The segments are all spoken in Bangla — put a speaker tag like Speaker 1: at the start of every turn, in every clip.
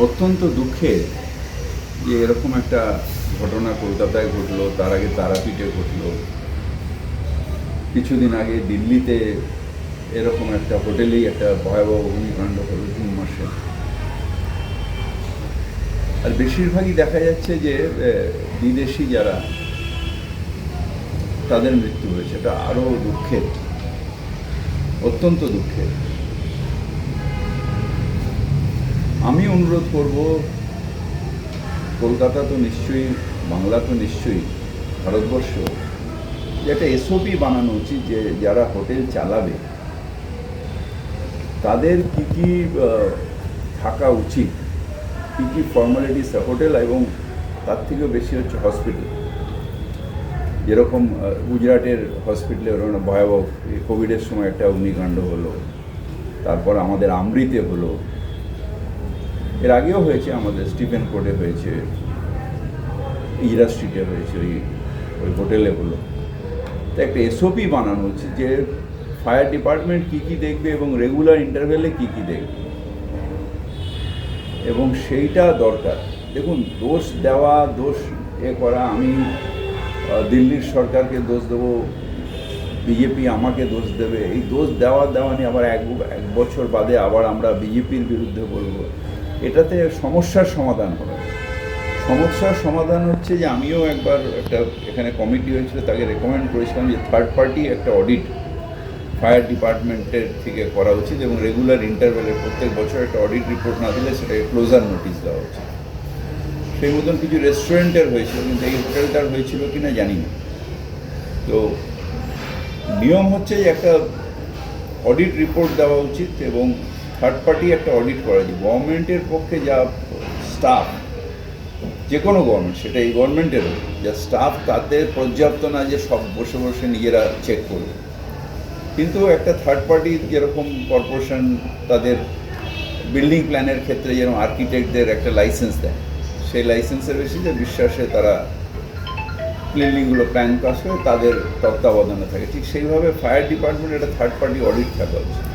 Speaker 1: অত্যন্ত দুঃখের যে এরকম একটা ঘটনা কলকাতায় ঘটলো, তার আগে তারাপীঠে ঘটলো, কিছুদিন আগে দিল্লিতে এরকম একটা হোটেলেই একটা ভয়াবহ অগ্নিকাণ্ড হলো জুন মাসে। আর বেশিরভাগই দেখা যাচ্ছে যে বিদেশি যারা, তাদের মৃত্যু হয়েছে। এটা আরও দুঃখের, অত্যন্ত দুঃখের। আমি অনুরোধ করব, কলকাতা তো নিশ্চয়ই, বাংলা তো নিশ্চয়ই, ভারতবর্ষ, যে একটা এসওপি বানানো উচিত যে যারা হোটেল চালাবে তাদের কী কী থাকা উচিত, কী কী ফর্মালিটিস হোটেল, এবং তার থেকেও বেশি হচ্ছে হসপিটাল। যেরকম গুজরাটের হসপিটালে ওরকম ভয়াবহ কোভিডের সময় একটা অগ্নিকাণ্ড হলো, তারপর আমাদের আমৃতে হলো, এর আগেও হয়েছে, আমাদের স্টিফেন কোর্টে হয়েছে, ইরা স্ট্রিটে হয়েছে, ওই হোটেলে হলো। তো একটা এসওপি বানানো উচিত যে ফায়ার ডিপার্টমেন্ট কী কী দেখবে এবং রেগুলার ইন্টারভেলে কী কী দেখবে, এবং সেইটা দরকার। দেখুন, দোষ দেওয়া, দোষ করা, আমি দিল্লির সরকারকে দোষ দেবো, বিজেপি আমাকে দোষ দেবে, এই দোষ দেওয়া নিয়ে আবার এক বছর বাদে আবার আমরা বিজেপির বিরুদ্ধে বলবো, এটাতে সমস্যার সমাধান হবে। সমস্যার সমাধান হচ্ছে যে আমিও একবার একটা এখানে কমিটি হয়েছিল, তাকে রেকমেন্ড করেছিলাম যে থার্ড পার্টি একটা অডিট ফায়ার ডিপার্টমেন্টের থেকে করা উচিত, এবং রেগুলার ইন্টারভেলে প্রত্যেক বছর একটা অডিট রিপোর্ট না দিলে সেটাকে ক্লোজার নোটিশ দেওয়া উচিত। সেই মতন কিছু রেস্টুরেন্টের হয়েছিল, কিন্তু এই হোটেলটার হয়েছিল কি না জানি না। তো নিয়ম হচ্ছে যে একটা অডিট রিপোর্ট দেওয়া উচিত, এবং থার্ড পার্টি একটা অডিট করা উচিত। গভর্নমেন্টের পক্ষে যা স্টাফ, যে কোনো গভর্নমেন্ট, সেটা এই গভর্নমেন্টেরও যা স্টাফ, তাদের পর্যাপ্ত না যে সব বসে বসে নিজেরা চেক করবে। কিন্তু একটা থার্ড পার্টি, যেরকম কর্পোরেশন তাদের বিল্ডিং প্ল্যানের ক্ষেত্রে যেরকম আর্কিটেক্টদের একটা লাইসেন্স দেয়, সেই লাইসেন্সের বেশিতে বিশ্বাসে তারা বিল্ডিংগুলো প্ল্যান পাস করে তাদের তত্ত্বাবধানে থাকে, ঠিক সেইভাবে ফায়ার ডিপার্টমেন্ট একটা থার্ড পার্টি অডিট থাকা উচিত,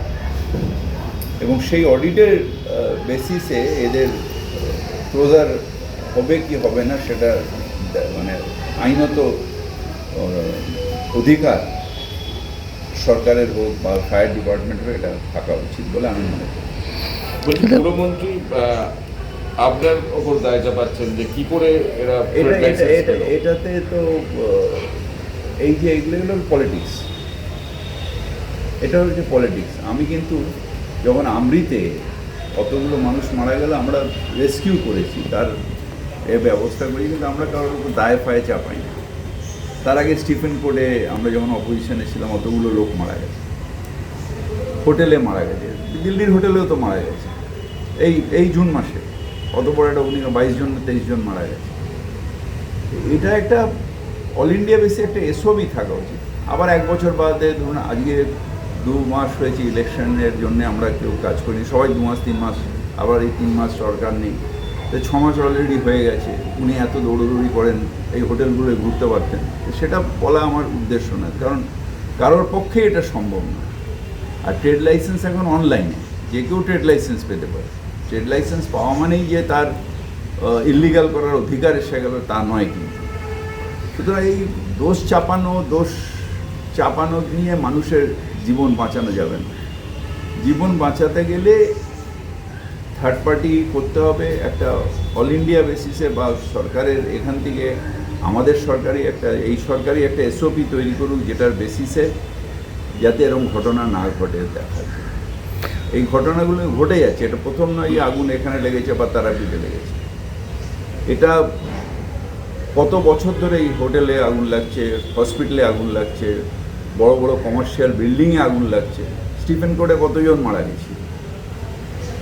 Speaker 1: এবং সেই অডিটের বেসিসে এদের ক্লোজার হবে কি হবে না সেটা মানে আইনত অধিকার সরকারের হোক বা ফায়ার ডিপার্টমেন্টের, এটা থাকা উচিত বলে আমি মনে করি।
Speaker 2: বলছি, পুরমন্ত্রী আপনার ওপর দায় চাপাচ্ছেন যে কি করে এরা
Speaker 1: এটাতে তো এই যে এগুলো পলিটিক্স, এটা হচ্ছে পলিটিক্স। আমি কিন্তু যখন আমৃতে কতগুলো মানুষ মারা গেল, আমরা রেস্কিউ করেছি, তার ব্যবস্থা করি, কিন্তু আমরা কারোর উপর দায় ফায়ে চাপাই না। তার আগে স্টিফেন কোর্টে আমরা যখন অপোজিশনে ছিলাম, অতগুলো লোক মারা গেছে, হোটেলে মারা গেছে, দিল্লির হোটেলেও তো মারা গেছে। এই জুন মাসে অত বড় একটা 22 জন 23 জন মারা গেছে। এটা একটা অল ইন্ডিয়া বেসে একটা এসওপি থাকা উচিত। আবার এক বছর বাদে, ধরুন আজকে 2 মাস হয়েছে ইলেকশনের জন্য, আমরা কেউ কাজ করিনি, সবাই 2 মাস 3 মাস, আবার এই 3 মাস সরকার নেই, তো 6 মাস অলরেডি হয়ে গেছে। উনি এত দৌড়দৌড়ি করেন, এই হোটেলগুলো ঘুরতে পারতেন, সেটা বলা আমার উদ্দেশ্য না, কারণ কারোর পক্ষে এটা সম্ভব না। আর ট্রেড লাইসেন্স এখন অনলাইনে, যে কেউ ট্রেড লাইসেন্স পেতে পারে। ট্রেড লাইসেন্স পাওয়া মানেই যে তার ইলিগাল করার অধিকার এসে গেল তা নয়। কিন্তু সুতরাং এই দোষ চাপানো নিয়ে মানুষের জীবন বাঁচানো যাবে না। জীবন বাঁচাতে গেলে থার্ড পার্টি করতে হবে একটা অল ইন্ডিয়া বেসিসে, বা সরকারের এখান থেকে আমাদের এই সরকারি একটা এসওপি তৈরি করুক, যেটার বেসিসে যাতে এরকম ঘটনা না ঘটে। দেখা যায় এই ঘটনাগুলো ঘটে যাচ্ছে, এটা প্রথম নয় যে আগুন এখানে লেগেছে বা তারাপীঠে লেগেছে। এটা কত বছর ধরে এই হোটেলে আগুন লাগছে, হসপিটালে আগুন লাগছে, বড় বড় কমার্শিয়াল বিল্ডিংয়ে আগুন লাগছে, স্টিফেন কোর্টে কতজন মারা গেছে।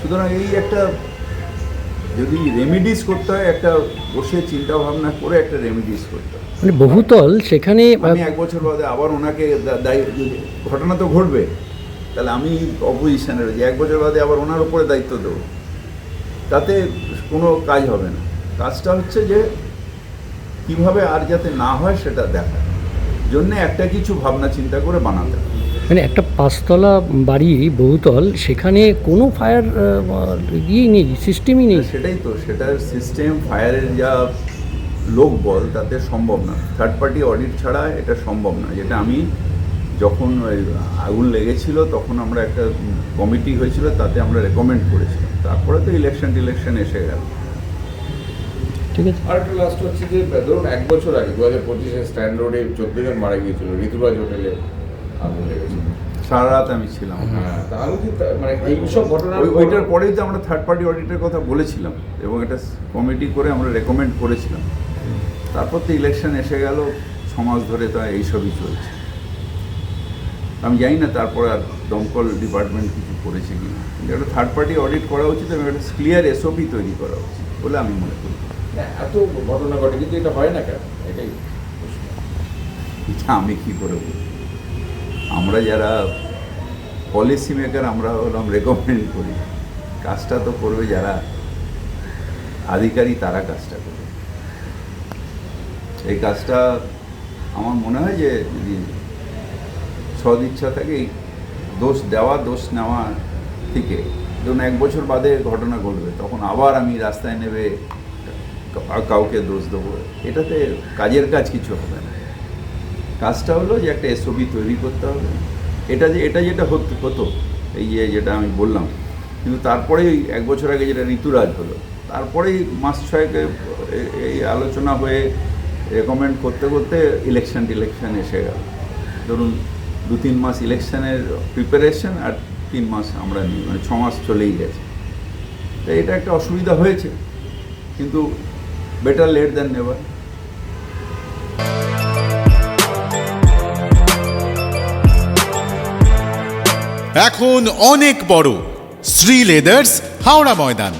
Speaker 1: সুতরাং এই একটা যদি রেমিডিস করতে হয়, একটা বসে চিন্তা ভাবনা করে একটা রেমিডিস করতে হয়।
Speaker 3: মানে বহুতল সেখানে
Speaker 1: আমি এক বছর বাদে আবার ওনাকে দায়ী, ঘটনা তো ঘটবে, তাহলে আমি অপোজিশনে রয়েছি, এক বছর বাদে আবার ওনার উপরে দায়িত্ব দেবো, তাতে কোনো কাজ হবে না। কাজটা হচ্ছে যে কীভাবে আর যাতে না হয় সেটা দেখার জন্যে একটা কিছু ভাবনা চিন্তা করে বানাতে হবে।
Speaker 3: মানে একটা পাঁচতলা বাড়ি বহুতল, সেখানে কোনো ফায়ার ইয়েই নেই, সিস্টেমই নেই।
Speaker 1: সেটাই তো, সেটার সিস্টেম ফায়ারের যা লোক বল তাতে সম্ভব না, থার্ড পার্টি অডিট ছাড়া এটা সম্ভব না। যেটা আমি যখন ওই আগুন লেগেছিল তখন আমরা একটা কমিটি হয়েছিল, তাতে আমরা রেকমেন্ড করেছিলাম, তারপরে তো ইলেকশন এসে গেল।
Speaker 3: ঠিক আছে।
Speaker 2: আর একটা লাস্ট হচ্ছে যে ধরুন 1 বছর আগে 2025-এ স্ট্যান্ড রোডে 14 জন মারা গিয়েছিল, ঋতুরাজ হোটেলে আগুন লেগেছিল,
Speaker 1: সারা রাত আমি ছিলাম।
Speaker 2: হ্যাঁ, তাহলে কি মানে এইসব ঘটনা
Speaker 1: ওইটার পরেই তো আমরা থার্ড পার্টি অডিটের কথা বলেছিলাম এবং একটা কমিটি করে আমরা রেকমেন্ড করেছিলাম। তারপর তো ইলেকশন এসে গেল, 6 মাস ধরে তো এইসবই চলছে। আমি জানি না তারপর আর দমকল ডিপার্টমেন্ট কিছু করেছে কিনা, কিন্তু একটা থার্ড পার্টি অডিট করা উচিত এবং একটা ক্লিয়ার এসওপি তৈরি করা উচিত বলে আমি মনে করি।
Speaker 2: এত ঘটনা ঘটে কিন্তু এটা হয় না কেন, এটাই
Speaker 1: এটা আমি কী করে বলব? আমরা যারা পলিসি মেকার আমরা হলাম রেকমেন্ড করি, কাজটা তো করবে যারা আধিকারিক, তারা কাজটা করবে। এই কাজটা আমার মনে হয় যে যদি সদিচ্ছা থাকে, এই দোষ দেওয়া দোষ নেওয়া থেকে, ধরুন 1 বছর বাদে ঘটনা ঘটবে, তখন আবার আমি রাস্তায় নেবে কাউকে দোষ দেবো, এটাতে কাজের কাজ কিছু হবে না। কাজটা হলো যে একটা এসওপি তৈরি করতে হবে। এটা যেটা হতো এই যেটা আমি বললাম, কিন্তু তারপরেই 1 বছর আগে যেটা ঋতুরাজ হলো, তারপরেই মাস 6 এই আলোচনা হয়ে রেকমেন্ড করতে করতে ইলেকশন এসে গেল। ধরুন 2-3 মাস ইলেকশনের প্রিপারেশন আর 3 মাস আমরা নিই, মানে 6 মাস চলেই গেছে। তো এটা একটা অসুবিধা হয়েছে, কিন্তু বেটার লেট দ্যান নেভার।
Speaker 4: এখন অনেক বড় শ্রী লেদার্স হাওড়া ময়দান।